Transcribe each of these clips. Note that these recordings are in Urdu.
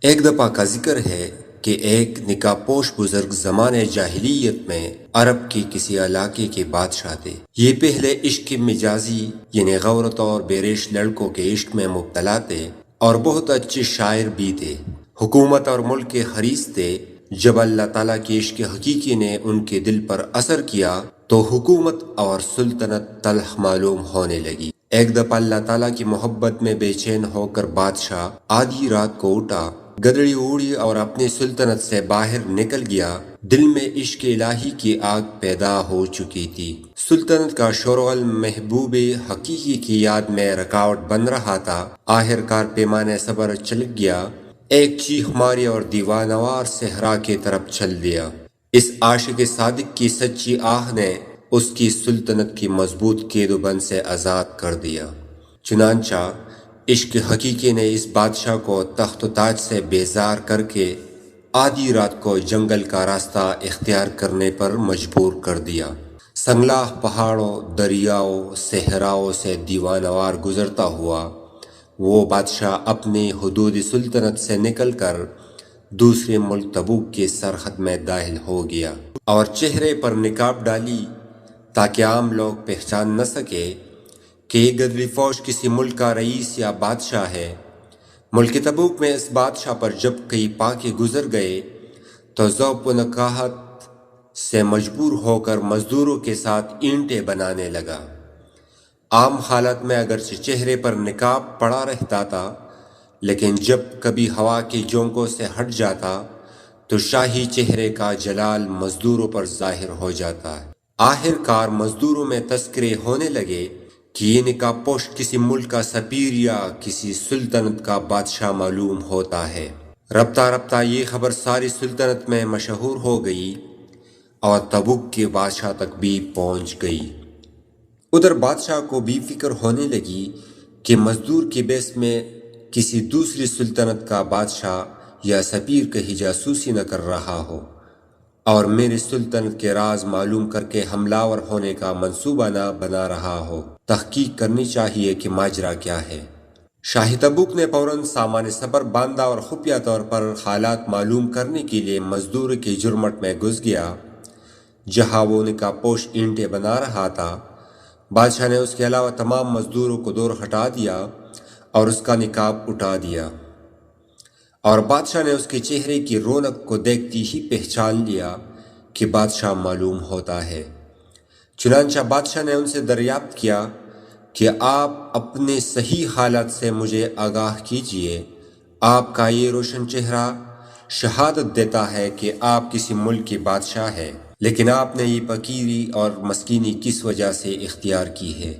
ایک دفعہ کا ذکر ہے کہ ایک نکاح پوش بزرگ زمانے جاہلیت میں عرب کے کسی علاقے کے بادشاہ تھے۔ یہ پہلے عشق مجازی یعنی غورت اور بیریش لڑکوں کے عشق میں مبتلا تھے اور بہت اچھے شاعر بھی تھے۔ حکومت اور ملک کے حریص تھے۔ جب اللہ تعالیٰ کے عشق حقیقی نے ان کے دل پر اثر کیا تو حکومت اور سلطنت تلخ معلوم ہونے لگی۔ ایک دفعہ اللہ تعالیٰ کی محبت میں بے چین ہو کر بادشاہ آدھی رات کو اٹھا، گدڑی اوڑی اور اپنی سلطنت سے باہر نکل گیا۔ دل میں عشق الہی کی آگ پیدا ہو چکی تھی۔ سلطنت کا شورغل محبوب حقیقی کی یاد میں رکاوٹ بن رہا تھا۔ آخر کار پیمانے صبر چلک گیا، ایک چیخ ماری اور دیوانوار صحرا کی طرف چل دیا۔ اس عاشق صادق کی سچی آہ نے اس کی سلطنت کی مضبوط قید و بند سے آزاد کر دیا۔ چنانچہ عشق حقیقی نے اس بادشاہ کو تخت و تاج سے بیزار کر کے آدھی رات کو جنگل کا راستہ اختیار کرنے پر مجبور کر دیا۔ سنگلاخ پہاڑوں، دریاؤں، صحراؤں سے دیوانوار گزرتا ہوا وہ بادشاہ اپنی حدود سلطنت سے نکل کر دوسرے ملک تبوک کی سرحد میں داخل ہو گیا اور چہرے پر نقاب ڈالی تاکہ عام لوگ پہچان نہ سکے کہ یہ گدری فوج کسی ملک کا رئیس یا بادشاہ ہے۔ ملک تبوک میں اس بادشاہ پر جب کئی پاکے گزر گئے تو ذوق و نکاحت سے مجبور ہو کر مزدوروں کے ساتھ اینٹیں بنانے لگا۔ عام حالت میں اگرچہ چہرے پر نقاب پڑا رہتا تھا، لیکن جب کبھی ہوا کے جھونکوں سے ہٹ جاتا تو شاہی چہرے کا جلال مزدوروں پر ظاہر ہو جاتا ہے۔ آخر کار مزدوروں میں تذکرے ہونے لگے کہ یہ نقاب پوش کسی ملک کا سفیر یا کسی سلطنت کا بادشاہ معلوم ہوتا ہے۔ رفتہ رفتہ یہ خبر ساری سلطنت میں مشہور ہو گئی اور تبوک کے بادشاہ تک بھی پہنچ گئی۔ ادھر بادشاہ کو بھی فکر ہونے لگی کہ مزدور کے بیس میں کسی دوسری سلطنت کا بادشاہ یا سفیر کہیں جاسوسی نہ کر رہا ہو اور میری سلطنت کے راز معلوم کر کے حملہ آور ہونے کا منصوبہ نہ بنا رہا ہو۔ تحقیق کرنی چاہیے کہ ماجرا کیا ہے۔ شاہ تبوک نے فوراً سامان صبر باندھا اور خفیہ طور پر حالات معلوم کرنے کے لیے مزدور کی جرمٹ میں گھس گیا جہاں وہ نقاب پوش اینٹیں بنا رہا تھا۔ بادشاہ نے اس کے علاوہ تمام مزدوروں کو دور ہٹا دیا اور اس کا نقاب اٹھا دیا، اور بادشاہ نے اس کے چہرے کی رونق کو دیکھتی ہی پہچان لیا کہ بادشاہ معلوم ہوتا ہے۔ چنانچہ بادشاہ نے ان سے دریافت کیا کہ آپ اپنے صحیح حالات سے مجھے آگاہ کیجیے۔ آپ کا یہ روشن چہرہ شہادت دیتا ہے کہ آپ کسی ملک کے بادشاہ ہیں، لیکن آپ نے یہ فقیری اور مسکینی کس وجہ سے اختیار کی ہے؟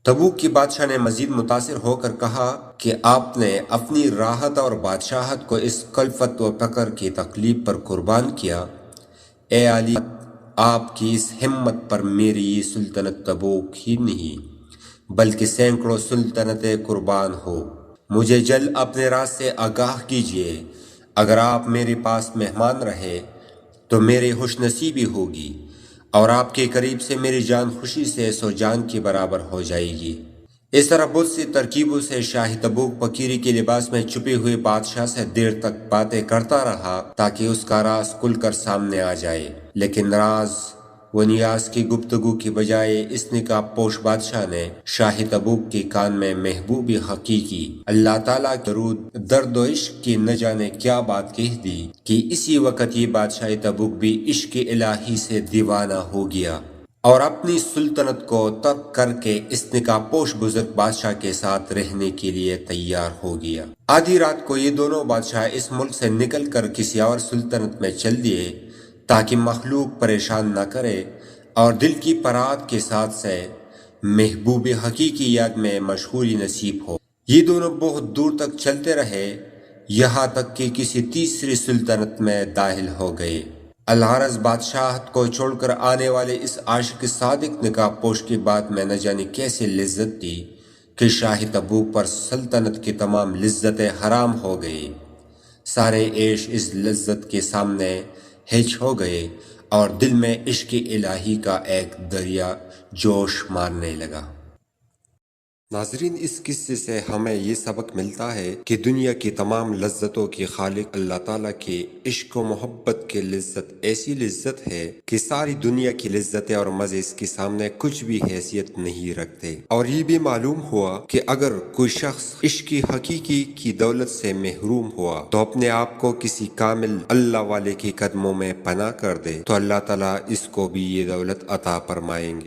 تبوک کے بادشاہ نے مزید متاثر ہو کر کہا کہ آپ نے اپنی راحت اور بادشاہت کو اس کلفت و فقر کی تکلیف پر قربان کیا۔ اے علی، آپ کی اس ہمت پر میری یہ سلطنت تبوک ہی نہیں بلکہ سینکڑوں سلطنتیں قربان ہو۔ مجھے جلد اپنے راز سے آگاہ کیجیے۔ اگر آپ میرے پاس مہمان رہے تو میری خوش نصیبی ہوگی، اور آپ کے قریب سے میری جان خوشی سے 100 جان کے برابر ہو جائے گی۔ اس طرح بہت سی ترکیبوں سے شاہ تبوک فقیری کے لباس میں چھپے ہوئے بادشاہ سے دیر تک باتیں کرتا رہا تاکہ اس کا راز کھل کر سامنے آ جائے، لیکن راز و نیاز کی گفتگو کی بجائے اس نقاب پوش بادشاہ نے شاہ تبوک کے کان میں محبوب حقیقی اللہ تعالیٰ کے درود، درد و عشق کی نہ جانے کیا بات کہہ دی کہ اسی وقت یہ بادشاہ تبوک بھی عشق الہی سے دیوانہ ہو گیا اور اپنی سلطنت کو ترک کر کے اس نقاب پوش بزرگ بادشاہ کے ساتھ رہنے کے لیے تیار ہو گیا۔ آدھی رات کو یہ دونوں بادشاہ اس ملک سے نکل کر کسی اور سلطنت میں چل دیے تاکہ مخلوق پریشان نہ کرے اور دل کی پرات کے ساتھ سے محبوب حقیقی یاد میں مشغولی نصیب ہو۔ یہ دونوں بہت دور تک چلتے رہے، یہاں تک کہ کسی تیسری سلطنت میں داخل ہو گئے۔ الغرض بادشاہت کو چھوڑ کر آنے والے اس عاشق صادق نقاب پوش کی بات میں نہ جانے کیسے لذت تھی کہ شاہ تبوک پر سلطنت کی تمام لذتیں حرام ہو گئی۔ سارے عیش اس لذت کے سامنے ہچ ہو گئے اور دل میں عشق الہی کا ایک دریا جوش مارنے لگا۔ ناظرین، اس قصے سے ہمیں یہ سبق ملتا ہے کہ دنیا کی تمام لذتوں کی خالق اللہ تعالیٰ کے عشق و محبت کی لذت ایسی لذت ہے کہ ساری دنیا کی لذتیں اور مزے اس کے سامنے کچھ بھی حیثیت نہیں رکھتے۔ اور یہ بھی معلوم ہوا کہ اگر کوئی شخص عشق حقیقی کی دولت سے محروم ہوا تو اپنے آپ کو کسی کامل اللہ والے کے قدموں میں پناہ کر دے تو اللہ تعالیٰ اس کو بھی یہ دولت عطا فرمائیں گے۔